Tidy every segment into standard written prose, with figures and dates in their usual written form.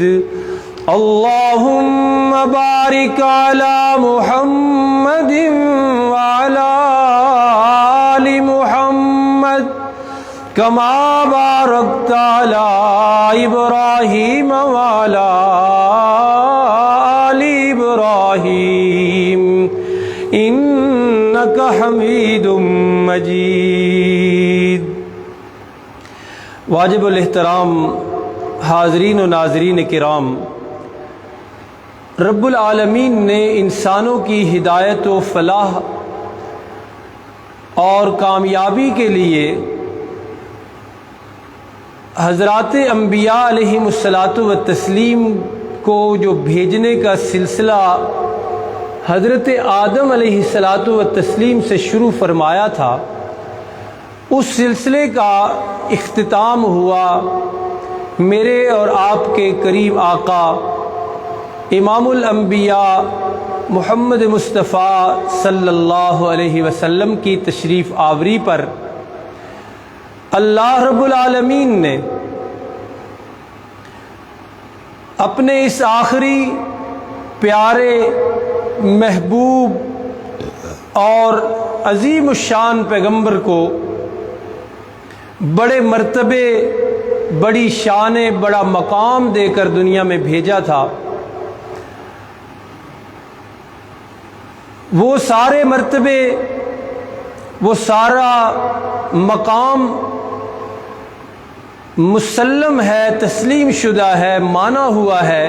مجيد اللهم بارك على محمد وعلى آل محمد كما باركت على إبراهيم وعلى آل إبراهيم إنك حميد مجيد۔ واجب الاحترام حاضرین و ناظرین کرام، رب العالمین نے انسانوں کی ہدایت و فلاح اور کامیابی کے لیے حضرات انبیاء علیہم الصلاۃ والتسلیم کو جو بھیجنے کا سلسلہ حضرت آدم علیہ الصلاۃ والتسلیم سے شروع فرمایا تھا، اس سلسلے کا اختتام ہوا میرے اور آپ کے قریب آقا امام الانبیاء محمد مصطفیٰ صلی اللہ علیہ وسلم کی تشریف آوری پر۔ اللہ رب العالمین نے اپنے اس آخری پیارے محبوب اور عظیم الشان پیغمبر کو بڑے مرتبے، بڑی شان، بڑا مقام دے کر دنیا میں بھیجا تھا۔ وہ سارے مرتبے، وہ سارا مقام مسلم ہے، تسلیم شدہ ہے، مانا ہوا ہے۔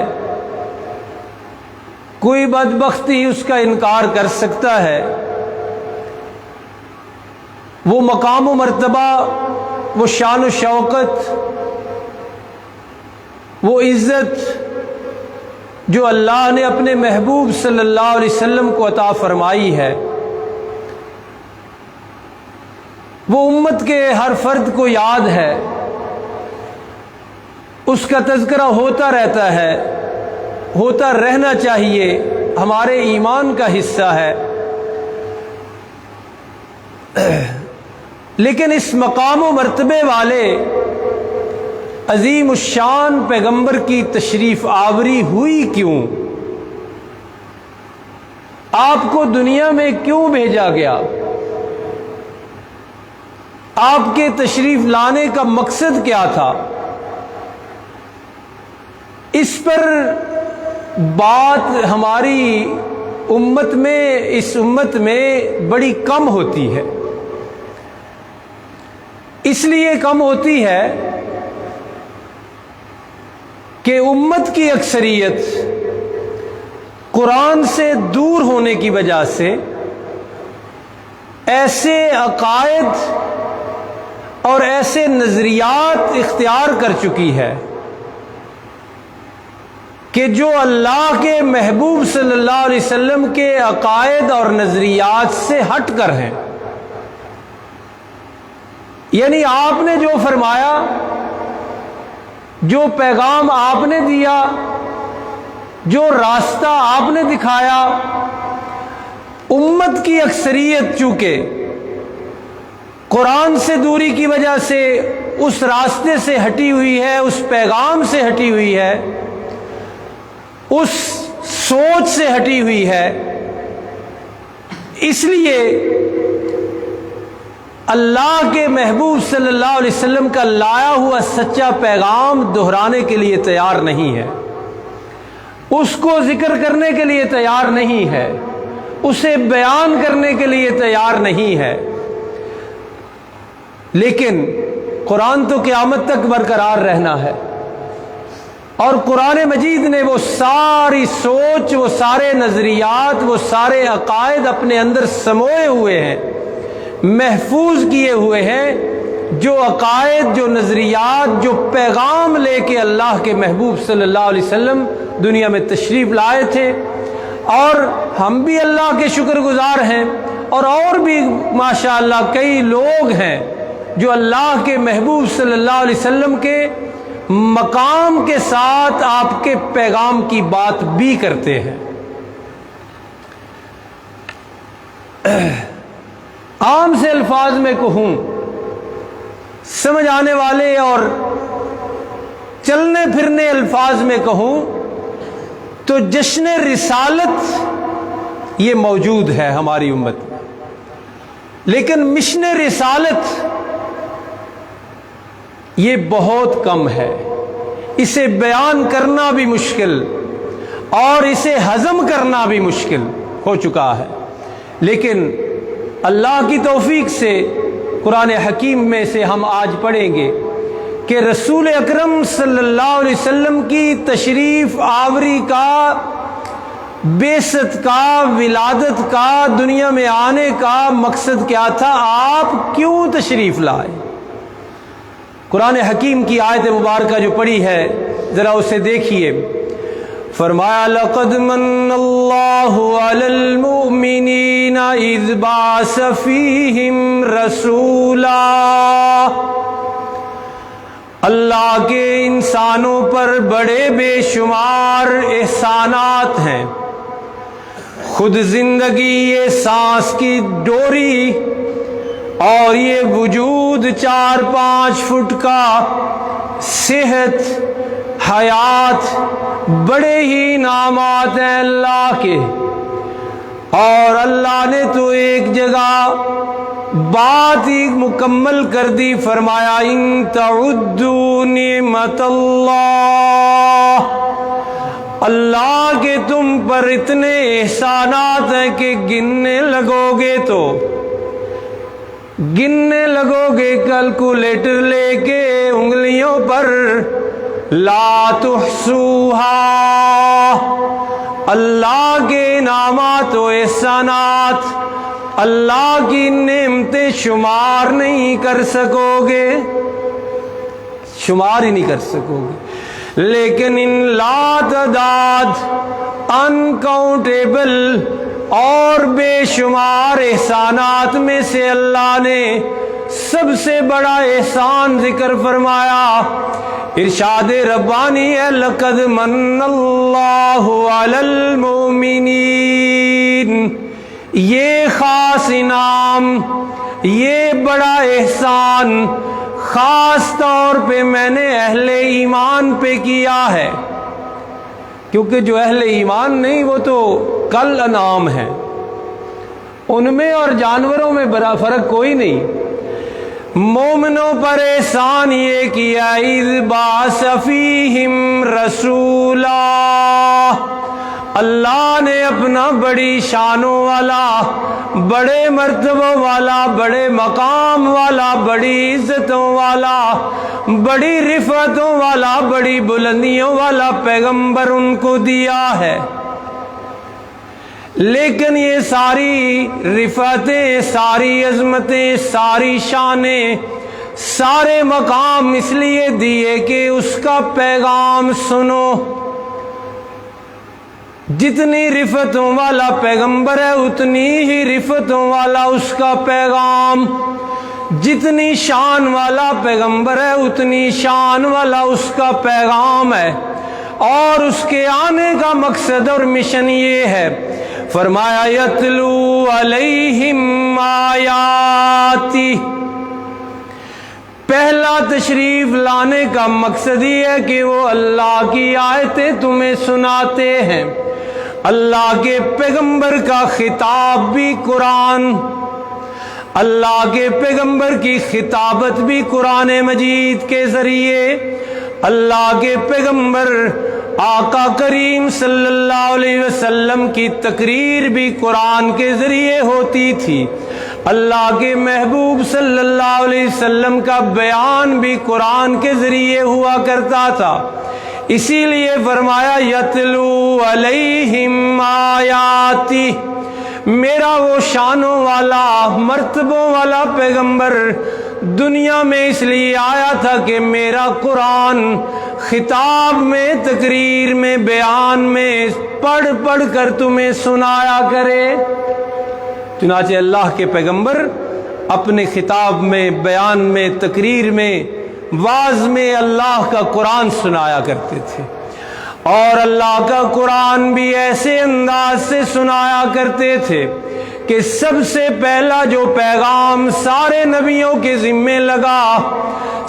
کوئی بدبخت ہی اس کا انکار کر سکتا ہے۔ وہ مقام و مرتبہ، وہ شان و شوکت، وہ عزت جو اللہ نے اپنے محبوب صلی اللہ علیہ وسلم کو عطا فرمائی ہے، وہ امت کے ہر فرد کو یاد ہے، اس کا تذکرہ ہوتا رہتا ہے، ہوتا رہنا چاہیے، ہمارے ایمان کا حصہ ہے۔ لیکن اس مقام و مرتبے والے عظیم الشان پیغمبر کی تشریف آوری ہوئی کیوں؟ آپ کو دنیا میں کیوں بھیجا گیا؟ آپ کے تشریف لانے کا مقصد کیا تھا؟ اس پر بات ہماری امت میں، اس امت میں بڑی کم ہوتی ہے۔ اس لیے کم ہوتی ہے کہ امت کی اکثریت قرآن سے دور ہونے کی وجہ سے ایسے عقائد اور ایسے نظریات اختیار کر چکی ہے کہ جو اللہ کے محبوب صلی اللہ علیہ وسلم کے عقائد اور نظریات سے ہٹ کر ہیں۔ یعنی آپ نے جو فرمایا، جو پیغام آپ نے دیا، جو راستہ آپ نے دکھایا، امت کی اکثریت چونکہ قرآن سے دوری کی وجہ سے اس راستے سے ہٹی ہوئی ہے، اس پیغام سے ہٹی ہوئی ہے، اس سوچ سے ہٹی ہوئی ہے، اس لیے اللہ کے محبوب صلی اللہ علیہ وسلم کا لایا ہوا سچا پیغام دہرانے کے لیے تیار نہیں ہے، اس کو ذکر کرنے کے لیے تیار نہیں ہے، اسے بیان کرنے کے لیے تیار نہیں ہے۔ لیکن قرآن تو قیامت تک برقرار رہنا ہے، اور قرآن مجید نے وہ ساری سوچ، وہ سارے نظریات، وہ سارے عقائد اپنے اندر سموئے ہوئے ہیں، محفوظ کیے ہوئے ہیں، جو عقائد، جو نظریات، جو پیغام لے کے اللہ کے محبوب صلی اللہ علیہ وسلم دنیا میں تشریف لائے تھے۔ اور ہم بھی اللہ کے شکر گزار ہیں، اور بھی ماشاءاللہ کئی لوگ ہیں جو اللہ کے محبوب صلی اللہ علیہ وسلم کے مقام کے ساتھ آپ کے پیغام کی بات بھی کرتے ہیں۔ عام سے الفاظ میں کہوں، سمجھ آنے والے اور چلنے پھرنے الفاظ میں کہوں تو جشن رسالت یہ موجود ہے ہماری امت میں، لیکن مشن رسالت یہ بہت کم ہے، اسے بیان کرنا بھی مشکل اور اسے ہضم کرنا بھی مشکل ہو چکا ہے۔ لیکن اللہ کی توفیق سے قرآن حکیم میں سے ہم آج پڑھیں گے کہ رسول اکرم صلی اللہ علیہ وسلم کی تشریف آوری کا، بعثت کا، ولادت کا، دنیا میں آنے کا مقصد کیا تھا، آپ کیوں تشریف لائے۔ قرآن حکیم کی آیت مبارکہ جو پڑھی ہے ذرا اسے دیکھیے۔ فرمایا لقد من اللہ علی المؤمنین اذ بعث فیہم رسولا، اللہ کے انسانوں پر بڑے بے شمار احسانات ہیں۔ خود زندگی یہ سانس کی ڈوری اور یہ وجود 4-5 فٹ کا، صحت، حیات، بڑے ہی انعامات ہیں اللہ کے۔ اور اللہ نے تو ایک جگہ بات ہی مکمل کر دی، فرمایا ان تعدوا نعمت اللہ، اللہ کے تم پر اتنے احسانات ہیں کہ گننے لگو گے کیلکولیٹر لے کے انگلیوں پر، لا تحصوها، اللہ کے انعامات و احسانات، اللہ کی نعمتیں شمار نہیں کر سکو گے، شمار ہی نہیں کر سکو گے۔ لیکن ان لا تعداد، انکاؤنٹیبل اور بے شمار احسانات میں سے اللہ نے سب سے بڑا احسان ذکر فرمایا، ارشاد ربانی ہے لقد من اللہ علی المؤمنین، یہ خاص انعام، یہ بڑا احسان خاص طور پہ میں نے اہل ایمان پہ کیا ہے، کیونکہ جو اہل ایمان نہیں وہ تو کل انعام ہے، ان میں اور جانوروں میں بڑا فرق کوئی نہیں۔ مومنوں پر احسان یہ کیا اذ بعث فیہم رسولا، اللہ نے اپنا بڑی شانوں والا، بڑے مرتبوں والا، بڑے مقام والا، بڑی عزتوں والا، بڑی رفعتوں والا، بڑی بلندیوں والا پیغمبر ان کو دیا ہے۔ لیکن یہ ساری رفعتیں، ساری عظمتیں، ساری شانیں، سارے مقام اس لیے دیے کہ اس کا پیغام سنو۔ جتنی رفعتوں والا پیغمبر ہے اتنی ہی رفعتوں والا اس کا پیغام، جتنی شان والا پیغمبر ہے اتنی شان والا اس کا پیغام ہے۔ اور اس کے آنے کا مقصد اور مشن یہ ہے، فرمایا یتلو علیہم آیاتی، پہلا تشریف لانے کا مقصد یہ ہے کہ وہ اللہ کی آیتیں تمہیں سناتے ہیں۔ اللہ کے پیغمبر کا خطاب بھی قرآن، اللہ کے پیغمبر کی خطابت بھی قرآن مجید کے ذریعے، اللہ کے پیغمبر آقا کریم صلی اللہ علیہ وسلم کی تقریر بھی قرآن کے ذریعے ہوتی تھی، اللہ کے محبوب صلی اللہ علیہ وسلم کا بیان بھی قرآن کے ذریعے ہوا کرتا تھا۔ اسی لیے فرمایا یتلو علیہم آیاتی، میرا وہ شانوں والا، مرتبوں والا پیغمبر دنیا میں اس لیے آیا تھا کہ میرا قرآن خطاب میں، تقریر میں، بیان میں پڑھ پڑھ کر تمہیں سنایا کرے۔ چنانچہ اللہ کے پیغمبر اپنے خطاب میں، بیان میں، تقریر میں، واعظ میں اللہ کا قرآن سنایا کرتے تھے، اور اللہ کا قرآن بھی ایسے انداز سے سنایا کرتے تھے کہ سب سے پہلا جو پیغام سارے نبیوں کے ذمے لگا،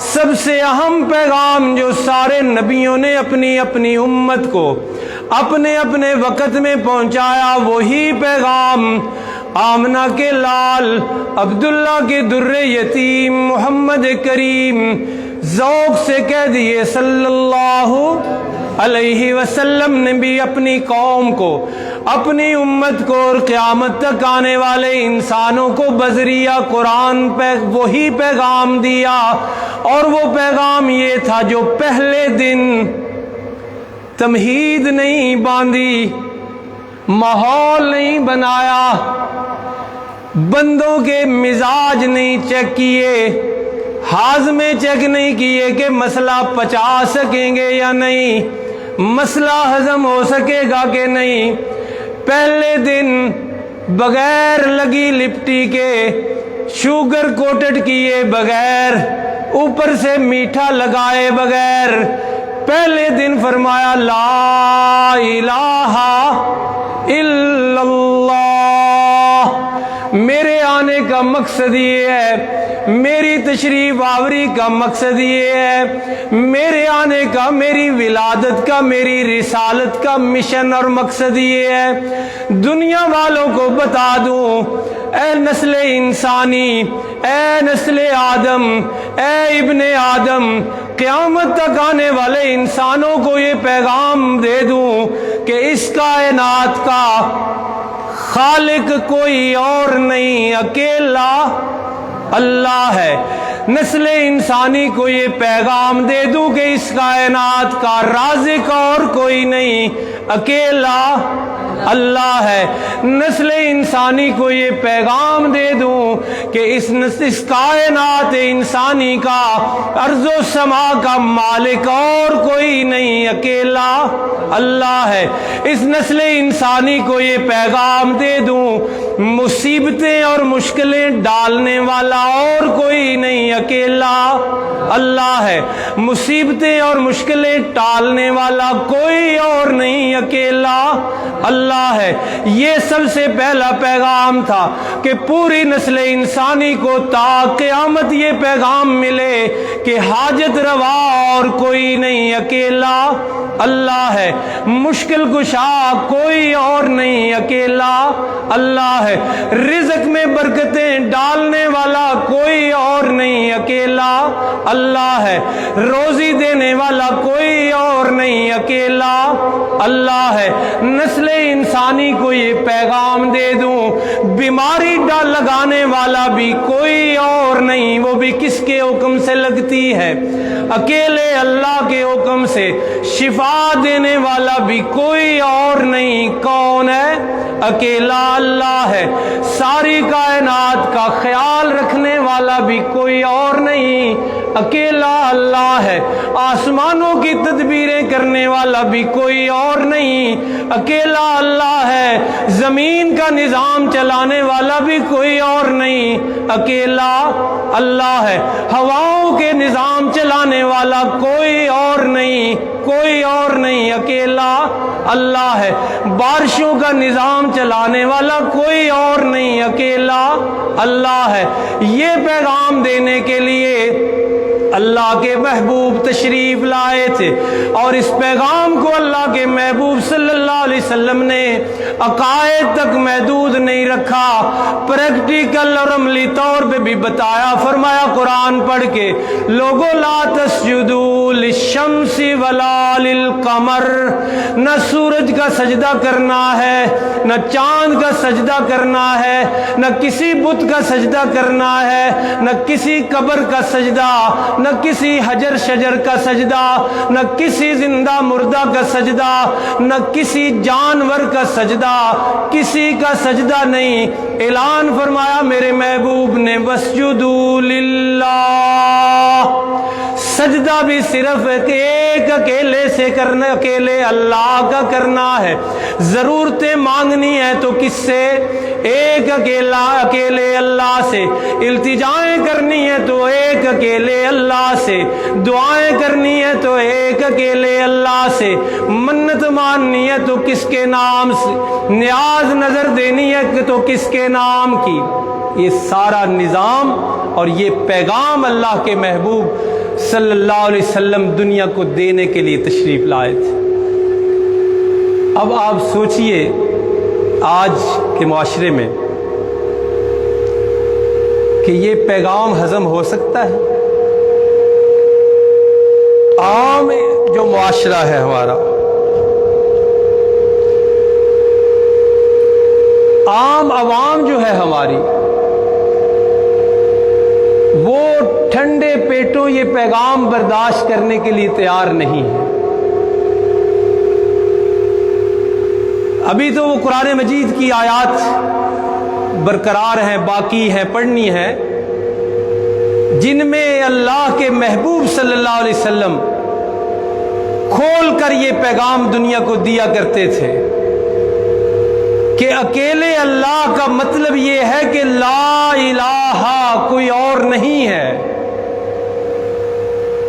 سب سے اہم پیغام جو سارے نبیوں نے اپنی اپنی امت کو اپنے اپنے وقت میں پہنچایا، وہی پیغام آمنہ کے لال عبداللہ کے در یتیم محمد کریم ذوق سے کہہ دیے صلی اللہ علیہ وسلم نے بھی اپنی قوم کو، اپنی امت کو اور قیامت تک آنے والے انسانوں کو بذریعہ قرآن پہ وہی پیغام دیا، اور وہ پیغام یہ تھا جو پہلے دن تمہید نہیں باندھی، ماحول نہیں بنایا، بندوں کے مزاج نہیں چیک کیے، ہاضمے چیک نہیں کیے کہ مسئلہ پچا سکیں گے یا نہیں، مسئلہ ہضم ہو سکے گا کہ نہیں۔ پہلے دن بغیر لگی لپٹی کے، شوگر کوٹڈ کیے بغیر، اوپر سے میٹھا لگائے بغیر، پہلے دن فرمایا لا الہ الا اللہ۔ میرے آنے کا مقصد یہ ہے، میری تشریف آوری کا مقصد یہ ہے، میرے آنے کا، میری ولادت کا، میری رسالت کا مشن اور مقصد یہ ہے دنیا والوں کو بتا دوں، اے نسل انسانی، اے نسل آدم، اے ابن آدم، قیامت تک آنے والے انسانوں کو یہ پیغام دے دوں کہ اس کائنات کا خالق کوئی اور نہیں، اکیلا اللہ ہے۔ نسل انسانی کو یہ پیغام دے دوں کہ اس کائنات کا رازق اور کوئی نہیں، اکیلا اللہ ہے۔ نسل انسانی کو یہ پیغام دے دوں کہ اس کائنات انسانی کا، ارض و سما کا مالک اور کوئی نہیں، اکیلا اللہ ہے۔ اس نسل انسانی کو یہ پیغام دے دوں مصیبتیں اور مشکلیں ڈالنے والا اور کوئی نہیں، اکیلا اللہ ہے۔ مصیبتیں اور مشکلیں ٹالنے والا کوئی اور نہیں، اکیلا اللہ ہے۔ یہ سب سے پہلا پیغام تھا کہ پوری نسل انسانی کو تا قیامت یہ پیغام ملے کہ حاجت روا اور کوئی نہیں، اکیلا اللہ ہے۔ مشکل کشا کوئی اور نہیں، اکیلا اللہ ہے۔ رزق میں برکتیں ڈالنے والا کوئی اور نہیں، اکیلا اللہ ہے۔ روزی دینے والا کوئی اور نہیں، اکیلا اللہ ہے۔ نسل انسانی کو یہ پیغام دے دوں بیماری لگانے والا بھی کوئی اور نہیں، وہ بھی کس کے حکم سے لگتی ہے؟ اکیلے اللہ کے حکم سے۔ شفا دینے والا بھی کوئی اور نہیں، کون ہے؟ اکیلا اللہ ہے۔ ساری کائنات کا خیال رکھنے والا بھی کوئی اور نہیں، اکیلا اللہ ہے۔ آسمانوں کی تدبیریں کرنے والا بھی کوئی اور نہیں، اکیلا اللہ ہے۔ زمین کا نظام چلانے والا بھی کوئی اور نہیں، اکیلا اللہ ہے۔ ہواؤں کے نظام چلانے والا کوئی اور نہیں، کوئی اور نہیں، اکیلا اللہ ہے۔ بارشوں کا نظام چلانے والا کوئی اور نہیں، اکیلا اللہ ہے۔ یہ پیغام دینے کے لیے اللہ کے محبوب تشریف لائے تھے، اور اس پیغام کو اللہ کے محبوب صلی اللہ علیہ وسلم نے عقائد تک محدود نہیں رکھا، پریکٹیکل اور عملی طور پہ بھی بتایا۔ فرمایا قرآن پڑھ کے، لوگو لا تسجدوا للشمس ولا للقمر، نہ سورج کا سجدہ کرنا ہے، نہ چاند کا سجدہ کرنا ہے، نہ کسی بت کا سجدہ کرنا ہے، نہ کسی قبر کا سجدہ، نہ کسی حجر شجر کا سجدہ، نہ کسی زندہ مردہ کا سجدہ، نہ کسی جانور کا سجدہ، کسی کا سجدہ نہیں۔ اعلان فرمایا میرے محبوب نے، واسجدوا للہ، سجدہ بھی صرف ایک اکیلے سے کرنا، اکیلے اللہ کا کرنا ہے۔ ضرورتیں مانگنی ہے تو کس سے؟ ایک اکیلے اللہ سے۔ التجائیں کرنی ہے تو ایک اکیلے اللہ سے۔ دعائیں کرنی ہے تو ایک اکیلے اللہ سے۔ منت ماننی ہے تو کس کے نام سے؟ نیاز نظر دینی ہے تو کس کے نام کی؟ یہ سارا نظام اور یہ پیغام اللہ کے محبوب صلی اللہ علیہ وسلم دنیا کو دینے کے لیے تشریف لائے تھے۔ اب آپ سوچئے آج کے معاشرے میں کہ یہ پیغام ہضم ہو سکتا ہے؟ عام جو معاشرہ ہے ہمارا، عام عوام جو ہے ہماری، وہ ٹھنڈے پیٹوں یہ پیغام برداشت کرنے کے لیے تیار نہیں ہے۔ ابھی تو وہ قرآن مجید کی آیات برقرار ہیں، باقی ہیں، پڑھنی ہیں، جن میں اللہ کے محبوب صلی اللہ علیہ وسلم کھول کر یہ پیغام دنیا کو دیا کرتے تھے کہ اکیلے اللہ کا مطلب یہ ہے کہ لا الہ، کوئی اور نہیں ہے،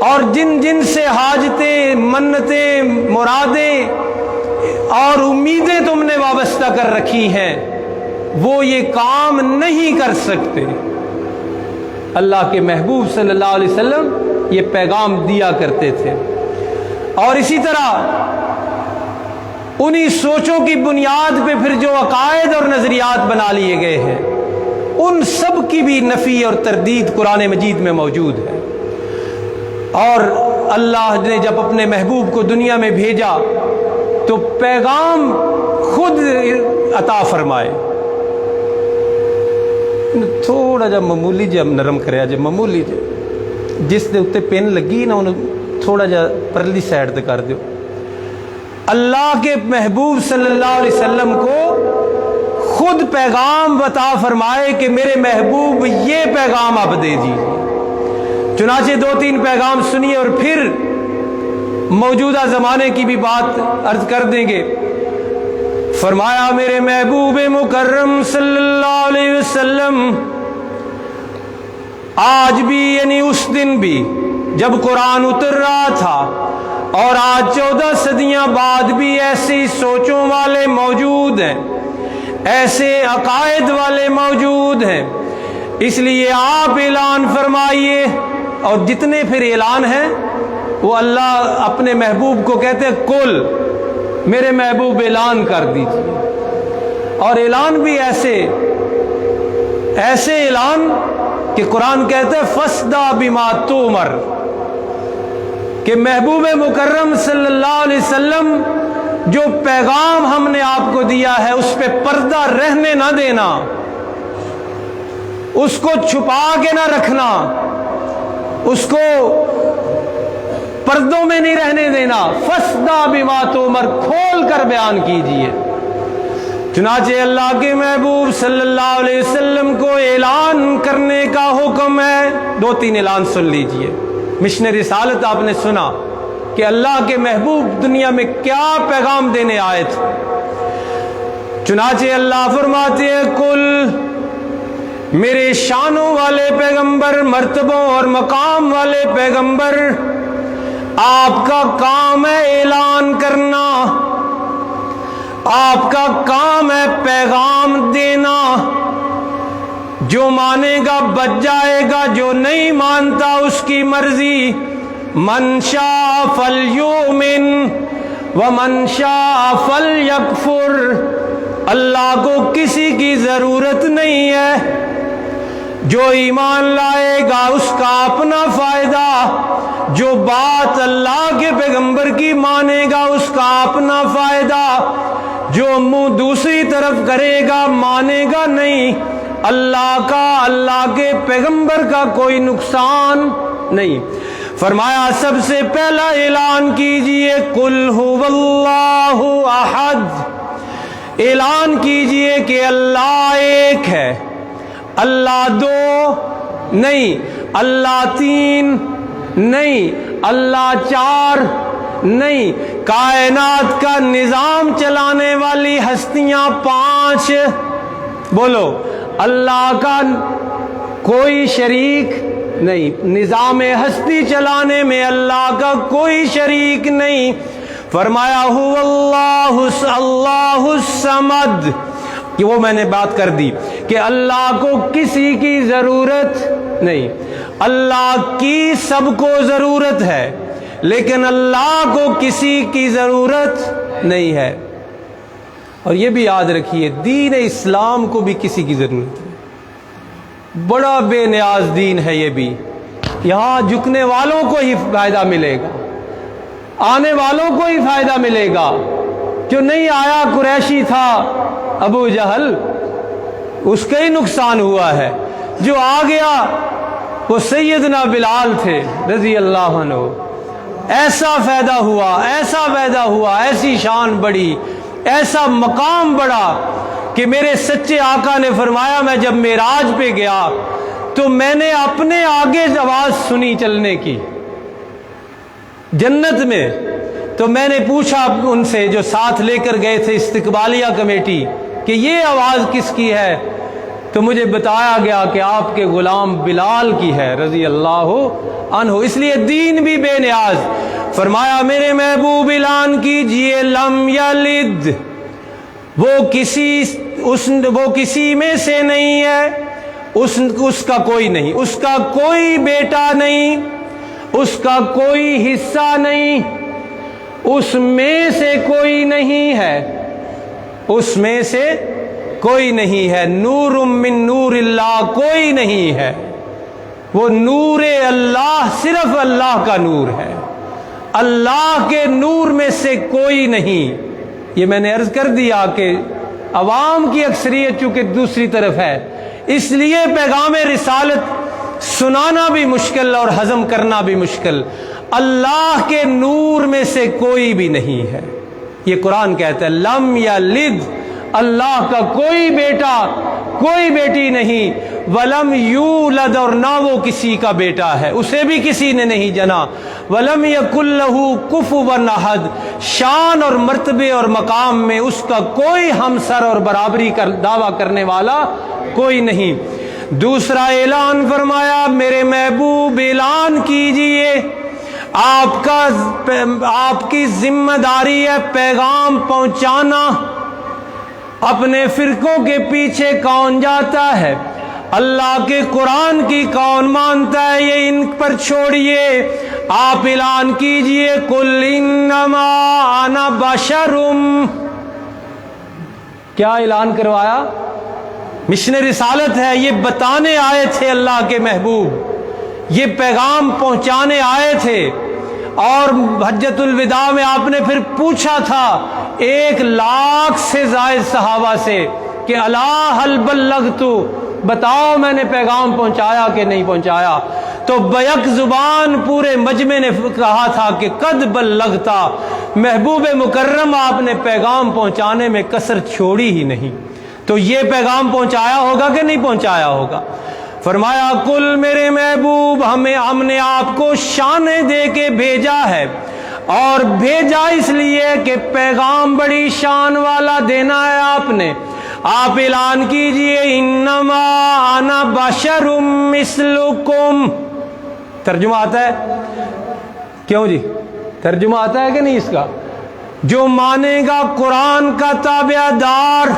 اور جن جن سے حاجتیں، منتیں، مرادیں اور امیدیں تم نے وابستہ کر رکھی ہیں وہ یہ کام نہیں کر سکتے۔ اللہ کے محبوب صلی اللہ علیہ وسلم یہ پیغام دیا کرتے تھے، اور اسی طرح انہی سوچوں کی بنیاد پہ پھر جو عقائد اور نظریات بنا لیے گئے ہیں، ان سب کی بھی نفی اور تردید قرآن مجید میں موجود ہے۔ اور اللہ نے جب اپنے محبوب کو دنیا میں بھیجا تو پیغام خود عطا فرمائے۔ تھوڑا جا معمولی جا نرم کریا جا، معمولی جا جس دے اتے پین لگی نا انہوں تھوڑا جا پرلی سائڈ تے کر دیو۔ اللہ کے محبوب صلی اللہ علیہ وسلم کو خود پیغام عطا فرمائے کہ میرے محبوب یہ پیغام آپ دے دیجیے۔ چنانچہ 2-3 پیغام سنیے اور پھر موجودہ زمانے کی بھی بات عرض کر دیں گے۔ فرمایا میرے محبوب مکرم صلی اللہ علیہ وسلم آج بھی، یعنی اس دن بھی جب قرآن اتر رہا تھا، اور آج 14 صدیاں بعد بھی ایسی سوچوں والے موجود ہیں، ایسے عقائد والے موجود ہیں، اس لیے آپ اعلان فرمائیے۔ اور جتنے پھر اعلان ہیں وہ اللہ اپنے محبوب کو کہتے ہیں کل، میرے محبوب اعلان کر دیجیے۔ اور اعلان بھی ایسے اعلان کہ قرآن کہتے ہیں فَاسْدَعْ بِمَا تُؤْمَرُ، کہ محبوب مکرم صلی اللہ علیہ وسلم جو پیغام ہم نے آپ کو دیا ہے اس پہ پردہ رہنے نہ دینا، اس کو چھپا کے نہ رکھنا، اس کو پردوں میں نہیں رہنے دینا۔ فَاسْدَعْ بِمَا تُؤْمَرُ، کھول کر بیان کیجئے۔ چنانچہ اللہ کے محبوب صلی اللہ علیہ وسلم کو اعلان کرنے کا حکم ہے۔ 2-3 اعلان سن لیجئے۔ مشن رسالت آپ نے سنا کہ اللہ کے محبوب دنیا میں کیا پیغام دینے آئے تھے۔ چنانچہ اللہ فرماتے ہیں کل، میرے شانوں والے پیغمبر، مرتبوں اور مقام والے پیغمبر، آپ کا کام ہے اعلان کرنا، آپ کا کام ہے پیغام دینا۔ جو مانے گا بچ جائے گا، جو نہیں مانتا اس کی مرضی۔ من شاء فلیؤمن ومن شاء فلیکفر، اللہ کو کسی کی ضرورت نہیں ہے، جو ایمان لائے گا اس کا اپنا فائدہ، جو بات اللہ کے پیغمبر کی مانے گا اس کا اپنا فائدہ، جو منہ دوسری طرف کرے گا مانے گا نہیں، اللہ کا، اللہ کے پیغمبر کا کوئی نقصان نہیں۔ فرمایا سب سے پہلا اعلان کیجئے قل هو اللہ احد، اعلان کیجئے کہ اللہ ایک ہے، اللہ 2 نہیں، اللہ 3 نہیں، اللہ 4 نہیں، کائنات کا نظام چلانے والی ہستیاں 5۔ بولو، اللہ کا کوئی شریک نہیں، نظام ہستی چلانے میں اللہ کا کوئی شریک نہیں۔ فرمایا هو اللہ الصمد، کہ وہ میں نے بات کر دی کہ اللہ کو کسی کی ضرورت نہیں. اللہ کی سب کو ضرورت ہے لیکن اللہ کو کسی کی ضرورت نہیں ہے. اور یہ بھی یاد رکھیے دین اسلام کو بھی کسی کی ضرورت ہے. بڑا بے نیاز دین ہے یہ بھی. یہاں جھکنے والوں کو ہی فائدہ ملے گا, آنے والوں کو ہی فائدہ ملے گا. جو نہیں آیا قریشی تھا ابو جہل, اس کا ہی نقصان ہوا ہے. جو آ گیا وہ سیدنا بلال تھے رضی اللہ عنہ. ایسا فائدہ ہوا, ایسا فائدہ ہوا, ایسی شان بڑی, ایسا مقام بڑا کہ میرے سچے آقا نے فرمایا میں جب معراج پہ گیا تو میں نے اپنے آگے آواز سنی چلنے کی جنت میں. تو میں نے پوچھا ان سے جو ساتھ لے کر گئے تھے استقبالیہ کمیٹی کہ یہ آواز کس کی ہے, تو مجھے بتایا گیا کہ آپ کے غلام بلال کی ہے رضی اللہ عنہ. اس لیے دین بھی بے نیاز. فرمایا میرے محبوب اعلان کیجئے لم یلد, وہ کسی میں سے نہیں ہے, اس کا کوئی نہیں, اس کا کوئی بیٹا نہیں, اس کا کوئی حصہ نہیں, اس میں سے کوئی نہیں ہے, اس میں سے کوئی نہیں ہے. نور من نور اللہ, کوئی نہیں ہے. وہ نور اللہ صرف اللہ کا نور ہے, اللہ کے نور میں سے کوئی نہیں. یہ میں نے عرض کر دیا کہ عوام کی اکثریت چونکہ دوسری طرف ہے, اس لیے پیغام رسالت سنانا بھی مشکل اور ہضم کرنا بھی مشکل. اللہ کے نور میں سے کوئی بھی نہیں ہے. یہ قرآن کہتا ہے لم یلد, اللہ کا کوئی بیٹا کوئی بیٹی نہیں. ولم یولد, اور نہ وہ کسی کا بیٹا ہے, اسے بھی کسی نے نہیں جنا. ولم یکن لہ کفوا احد, شان اور مرتبے اور مقام میں اس کا کوئی ہمسر اور برابری کا دعویٰ کرنے والا کوئی نہیں. دوسرا اعلان فرمایا میرے محبوب اعلان کیجئے آپ کی ذمہ داری ہے پیغام پہنچانا. اپنے فرقوں کے پیچھے کون جاتا ہے, اللہ کے قرآن کی کون مانتا ہے, یہ ان پر چھوڑیے. آپ اعلان کیجئے قل انما انا بشر. کیا اعلان کروایا؟ مشن رسالت ہے, یہ بتانے آئے تھے اللہ کے محبوب, یہ پیغام پہنچانے آئے تھے. اور حجۃ الوداع میں آپ نے پھر پوچھا تھا 1,00,000 سے زائد صحابہ سے کہ الا هل بلغت, بتاؤ میں نے پیغام پہنچایا کہ نہیں پہنچایا. تو بیک زبان پورے مجمع نے کہا تھا کہ قد بلغتا, محبوب مکرم آپ نے پیغام پہنچانے میں کسر چھوڑی ہی نہیں. تو یہ پیغام پہنچایا ہوگا کہ نہیں پہنچایا ہوگا؟ فرمایا کل میرے محبوب ہم نے آپ کو شانیں دے کے بھیجا ہے, اور بھیجا اس لیے کہ پیغام بڑی شان والا دینا ہے آپ نے. آپ اعلان کیجئے انما انا بشر مثلکم. ترجمہ آتا ہے کیوں جی؟ ترجمہ آتا ہے کہ نہیں اس کا؟ جو مانے گا قرآن کا تابع دار,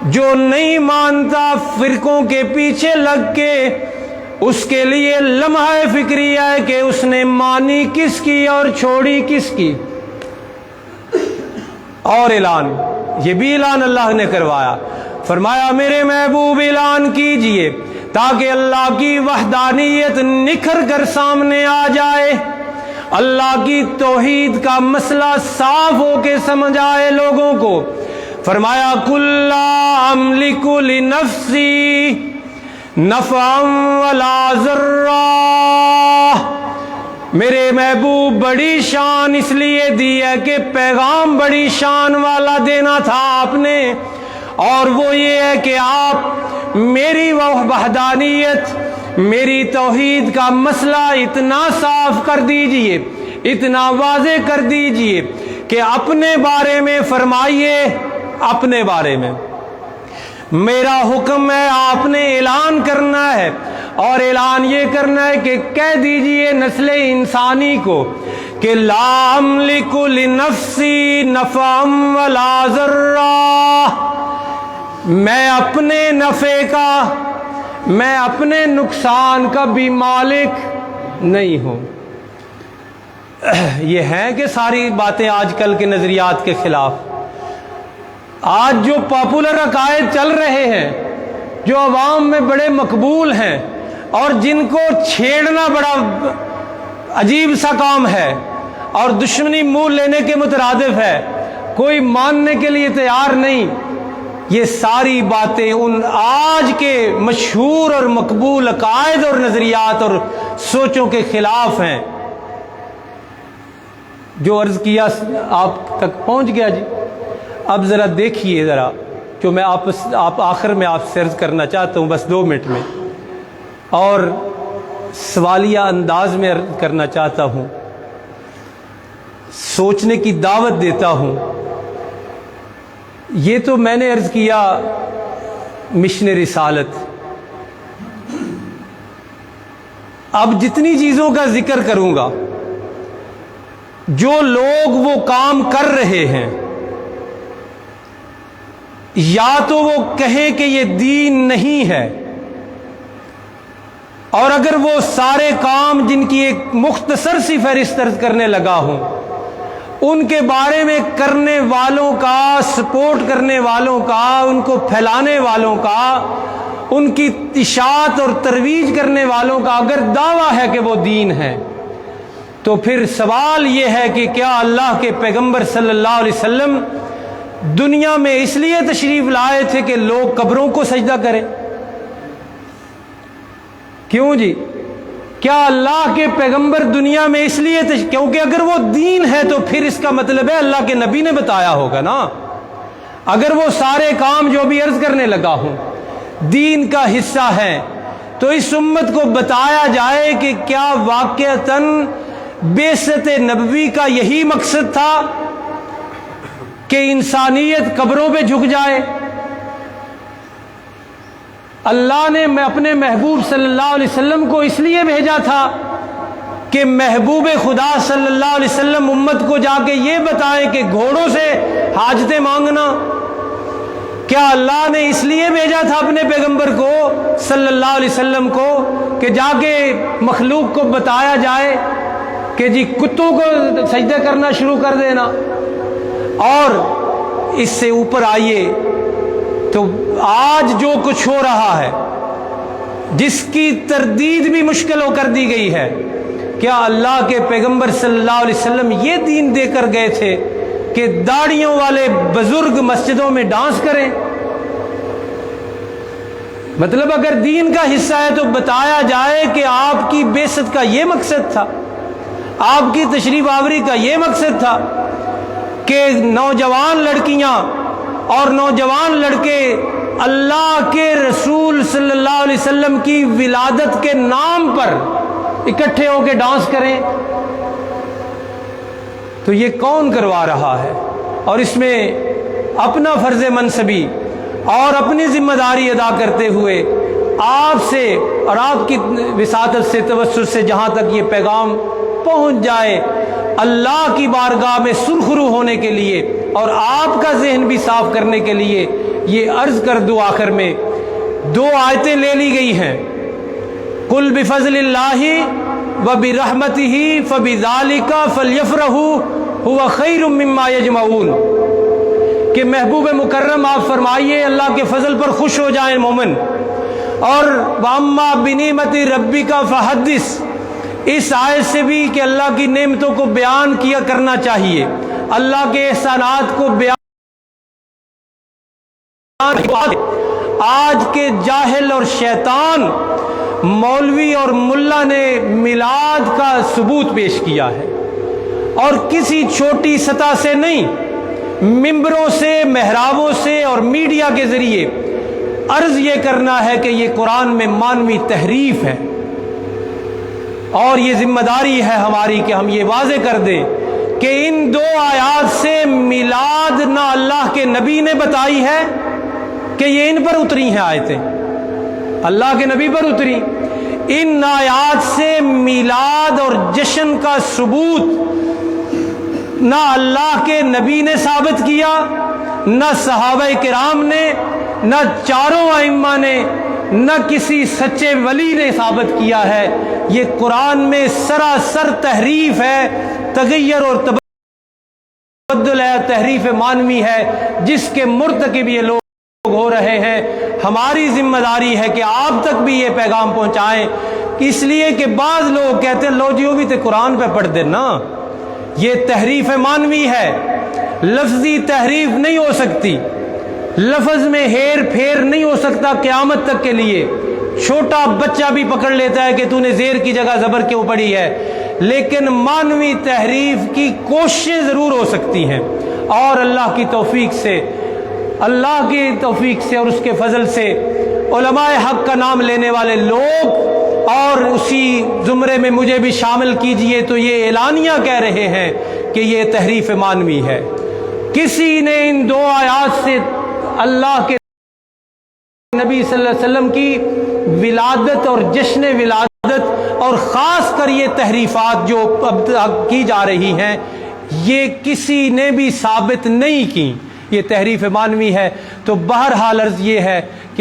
جو نہیں مانتا فرقوں کے پیچھے لگ کے, اس کے لیے لمحہ فکریہ ہے کہ اس نے مانی کس کی اور چھوڑی کس کی. اور اعلان, یہ بھی اعلان اللہ نے کروایا. فرمایا میرے محبوب اعلان کیجئے تاکہ اللہ کی وحدانیت نکھر کر سامنے آ جائے, اللہ کی توحید کا مسئلہ صاف ہو کے سمجھ آئے لوگوں کو. فرمایا کل لا املک لنفسی نفعا ولا ضرا. میرے محبوب بڑی شان اس لیے دی ہے کہ پیغام بڑی شان والا دینا تھا آپ نے, اور وہ یہ ہے کہ آپ میری وحدانیت میری توحید کا مسئلہ اتنا صاف کر دیجئے, اتنا واضح کر دیجئے کہ اپنے بارے میں فرمائیے, اپنے بارے میں میرا حکم ہے, آپ نے اعلان کرنا ہے, اور اعلان یہ کرنا ہے کہ کہہ دیجئے نسل انسانی کو کہ لا املک لنفسی نفعا ولا ضرا, میں اپنے نفع کا میں اپنے نقصان کا بھی مالک نہیں ہوں۔ یہ ہے کہ ساری باتیں آج کل کے نظریات کے خلاف۔ آج جو پاپولر عقائد چل رہے ہیں، جو عوام میں بڑے مقبول ہیں اور جن کو چھیڑنا بڑا عجیب سا کام ہے اور دشمنی منہ لینے کے مترادف ہے، کوئی ماننے کے لیے تیار نہیں، یہ ساری باتیں ان آج کے مشہور اور مقبول عقائد اور نظریات اور سوچوں کے خلاف ہیں۔ جو عرض کیا آپ تک پہنچ گیا جی۔ اب ذرا دیکھیے ذرا جو میں آپ آخر میں آپ سے عرض کرنا چاہتا ہوں، بس 2 منٹ میں، اور سوالیہ انداز میں عرض کرنا چاہتا ہوں، سوچنے کی دعوت دیتا ہوں۔ یہ تو میں نے عرض کیا مشن رسالت۔ اب جتنی چیزوں کا ذکر کروں گا، جو لوگ وہ کام کر رہے ہیں، یا تو وہ کہیں کہ یہ دین نہیں ہے، اور اگر وہ سارے کام جن کی ایک مختصر سی فہرست کرنے لگا ہوں، ان کے بارے میں کرنے والوں کا، سپورٹ کرنے والوں کا، ان کو پھیلانے والوں کا، ان کی اشاعت اور ترویج کرنے والوں کا اگر دعویٰ ہے کہ وہ دین ہے، تو پھر سوال یہ ہے کہ کیا اللہ کے پیغمبر صلی اللہ علیہ وسلم دنیا میں اس لیے تشریف لائے تھے کہ لوگ قبروں کو سجدہ کریں؟ کیوں جی؟ کیا اللہ کے پیغمبر دنیا میں اس لیے کیونکہ اگر وہ دین ہے تو پھر اس کا مطلب ہے اللہ کے نبی نے بتایا ہوگا نا۔ اگر وہ سارے کام جو بھی عرض کرنے لگا ہوں دین کا حصہ ہے، تو اس امت کو بتایا جائے کہ کیا واقعتاً بعثت نبوی کا یہی مقصد تھا کہ انسانیت قبروں پہ جھک جائے؟ اللہ نے اپنے محبوب صلی اللہ علیہ وسلم کو اس لیے بھیجا تھا کہ محبوب خدا صلی اللہ علیہ وسلم امت کو جا کے یہ بتائیں کہ گھوڑوں سے حاجتیں مانگنا؟ کیا اللہ نے اس لیے بھیجا تھا اپنے پیغمبر کو صلی اللہ علیہ وسلم کو کہ جا کے مخلوق کو بتایا جائے کہ جی کتوں کو سجدہ کرنا شروع کر دینا؟ اور اس سے اوپر آئیے تو آج جو کچھ ہو رہا ہے، جس کی تردید بھی مشکل ہو کر دی گئی ہے، کیا اللہ کے پیغمبر صلی اللہ علیہ وسلم یہ دین دے کر گئے تھے کہ داڑھیوں والے بزرگ مسجدوں میں ڈانس کریں؟ مطلب اگر دین کا حصہ ہے تو بتایا جائے کہ آپ کی بعثت کا یہ مقصد تھا، آپ کی تشریف آوری کا یہ مقصد تھا کہ نوجوان لڑکیاں اور نوجوان لڑکے اللہ کے رسول صلی اللہ علیہ وسلم کی ولادت کے نام پر اکٹھے ہو کے ڈانس کریں؟ تو یہ کون کروا رہا ہے؟ اور اس میں اپنا فرض منصبی اور اپنی ذمہ داری ادا کرتے ہوئے آپ سے اور آپ کی وساطت سے، توسط سے جہاں تک یہ پیغام پہنچ جائے، اللہ کی بارگاہ میں سرخرو ہونے کے لیے اور آپ کا ذہن بھی صاف کرنے کے لیے یہ عرض کر دو۔ آخر میں 2 آیتیں لے لی گئی ہیں، قل بفضل اللہ وبرحمتہ فبذالک فلیفرحوا هو خیر مما یجمعون، کہ محبوب مکرم آپ فرمائیے اللہ کے فضل پر خوش ہو جائیں مومن، اور واما بنعمت ربک فحدث، اس آیت سے بھی کہ اللہ کی نعمتوں کو بیان کیا کرنا چاہیے، اللہ کے احسانات کو بیان۔ آج کے جاہل اور شیطان مولوی اور ملا نے میلاد کا ثبوت پیش کیا ہے، اور کسی چھوٹی سطح سے نہیں، ممبروں سے، محرابوں سے اور میڈیا کے ذریعے عرض یہ کرنا ہے کہ یہ قرآن میں مانوی تحریف ہے، اور یہ ذمہ داری ہے ہماری کہ ہم یہ واضح کر دیں کہ ان 2 آیات سے میلاد نہ اللہ کے نبی نے بتائی ہے کہ یہ ان پر اتری ہیں آیتیں، اللہ کے نبی پر اتری۔ ان آیات سے میلاد اور جشن کا ثبوت نہ اللہ کے نبی نے ثابت کیا، نہ صحابہ کرام نے، نہ چاروں ائمہ نے، نہ کسی سچے ولی نے ثابت کیا ہے۔ یہ قرآن میں سراسر تحریف ہے، تغیر اور تبدل ہے، تحریف مانوی ہے، جس کے مرتکب یہ لوگ ہو رہے ہیں۔ ہماری ذمہ داری ہے کہ آپ تک بھی یہ پیغام پہنچائیں، اس لیے کہ بعض لوگ کہتے ہیں لو جی وہ بھی تے قرآن پہ پڑھ دینا۔ یہ تحریف مانوی ہے، لفظی تحریف نہیں ہو سکتی، لفظ میں ہیر پھیر نہیں ہو سکتا قیامت تک کے لیے۔ چھوٹا بچہ بھی پکڑ لیتا ہے کہ تو نے زیر کی جگہ زبر کیوں پڑھی ہے، لیکن مانوی تحریف کی کوششیں ضرور ہو سکتی ہیں، اور اللہ کی توفیق سے اور اس کے فضل سے علماء حق کا نام لینے والے لوگ، اور اسی زمرے میں مجھے بھی شامل کیجئے، تو یہ اعلانیہ کہہ رہے ہیں کہ یہ تحریف مانوی ہے۔ کسی نے ان دو آیات سے اللہ کے نبی صلی اللہ علیہ وسلم کی ولادت اور جشن ولادت، اور خاص کر یہ تحریفات جو اب تک کی جا رہی ہیں، یہ کسی نے بھی ثابت نہیں کی، یہ تحریف مانوی ہے۔ تو بہرحال عرض یہ ہے کہ